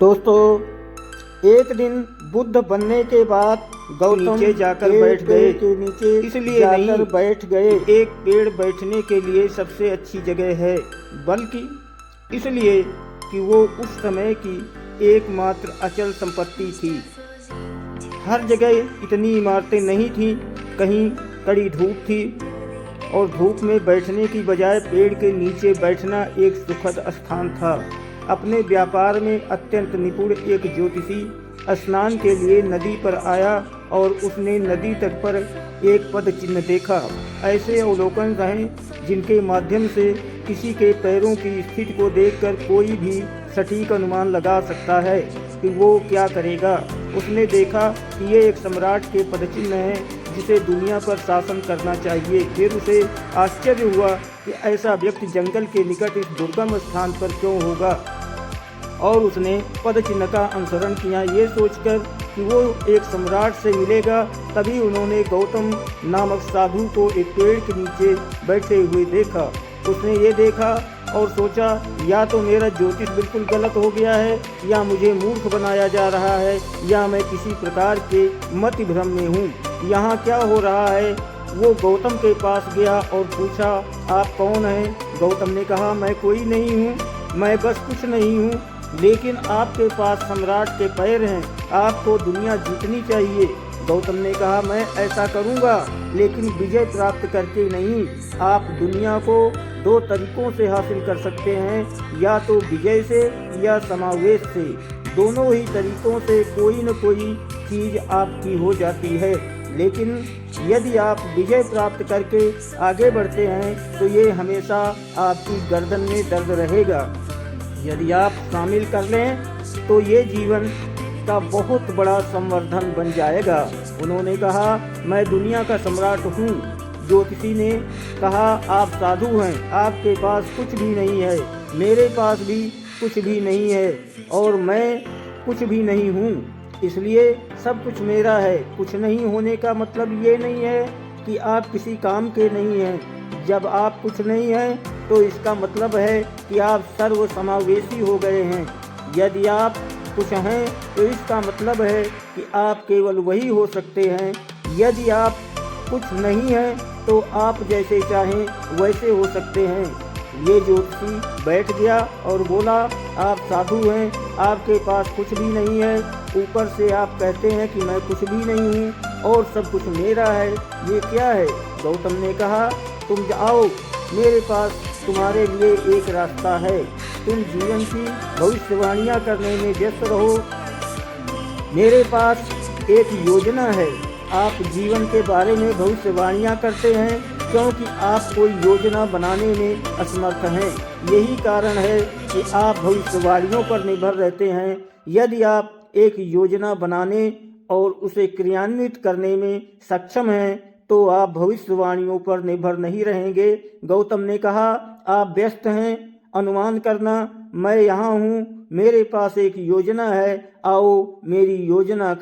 दोस्तों, एक दिन बुद्ध बनने के बाद गौतम नीचे जाकर बैठ गए। के नीचे इसलिए जाकर बैठ गए एक पेड़ बैठने के लिए सबसे अच्छी जगह है, बल्कि इसलिए कि वो उस समय की एकमात्र अचल संपत्ति थी। हर जगह इतनी इमारतें नहीं थीं, कहीं कड़ी धूप थी और धूप में बैठने की बजाय पेड़ के नीचे बैठना एक सुखद स्थान था। अपने व्यापार में अत्यंत निपुण एक ज्योतिषी स्नान के लिए नदी पर आया और उसने नदी तट पर एक पद चिन्ह देखा। ऐसे अवलोकन हैं जिनके माध्यम से किसी के पैरों की स्थिति को देखकर कोई भी सटीक अनुमान लगा सकता है कि वो क्या करेगा। उसने देखा कि ये एक सम्राट के पदचिन्ह है जिसे दुनिया पर शासन करना चाहिए। फिर उसे आश्चर्य हुआ कि ऐसा व्यक्ति जंगल के निकट इस दुर्गम स्थान पर क्यों होगा, और उसने पद चिन्ह का अनुसरण किया, ये सोचकर कि वो एक सम्राट से मिलेगा। तभी उन्होंने गौतम नामक साधु को एक पेड़ के नीचे बैठे हुए देखा। उसने ये देखा और सोचा, या तो मेरा ज्योतिष बिल्कुल गलत हो गया है, या मुझे मूर्ख बनाया जा रहा है, या मैं किसी प्रकार के मति भ्रम में हूँ। यहाँ क्या हो रहा है? वो गौतम के पास गया और पूछा, आप कौन हैं? गौतम ने कहा, मैं कोई नहीं हूँ, मैं बस कुछ नहीं हूँ, लेकिन आपके पास सम्राट के पैर हैं, आपको दुनिया जीतनी चाहिए। गौतम ने कहा, मैं ऐसा करूँगा, लेकिन विजय प्राप्त करके नहीं। आप दुनिया को दो तरीकों से हासिल कर सकते हैं, या तो विजय से या समावेश से। दोनों ही तरीकों से कोई न कोई चीज़ आपकी हो जाती है, लेकिन यदि आप विजय प्राप्त करके आगे बढ़ते हैं तो ये हमेशा आपकी गर्दन में दर्द रहेगा। यदि आप शामिल कर लें तो ये जीवन का बहुत बड़ा संवर्धन बन जाएगा। उन्होंने कहा, मैं दुनिया का सम्राट हूँ। ज्योतिषी ने कहा, आप साधु हैं, आपके पास कुछ भी नहीं है, मेरे पास भी कुछ भी नहीं है, और मैं कुछ भी नहीं हूँ, इसलिए सब कुछ मेरा है। कुछ नहीं होने का मतलब ये नहीं है कि आप किसी काम के नहीं हैं। जब आप कुछ नहीं हैं तो इसका मतलब है कि आप सर्व समावेशी हो गए हैं। यदि आप कुछ हैं तो इसका मतलब है कि आप केवल वही हो सकते हैं। यदि आप कुछ नहीं हैं तो आप जैसे चाहें वैसे हो सकते हैं। ये ज्योतिषी बैठ गया और बोला, आप साधु हैं, आपके पास कुछ भी नहीं है, ऊपर से आप कहते हैं कि मैं कुछ भी नहीं हूँ और सब कुछ मेरा है, ये क्या है? गौतम ने कहा, तुम जाओ, मेरे पास तुम्हारे लिए एक रास्ता है। तुम जीवन की भविष्यवाणियाँ करने में व्यस्त रहो, मेरे पास एक योजना है। आप जीवन के बारे में भविष्यवाणियाँ करते हैं क्योंकि आप कोई योजना बनाने में असमर्थ हैं। यही कारण है कि आप भविष्यवाणियों पर निर्भर रहते हैं। यदि आप एक योजना बनाने और उसे क्रियान्वित करने में सक्षम हैं तो आप भविष्यवाणियों पर निर्भर नहीं रहेंगे। गौतम ने कहा, आप व्यस्त हैं अनुमान करना, मैं यहाँ हूँ, मेरे पास एक योजना है, आओ मेरी योजना का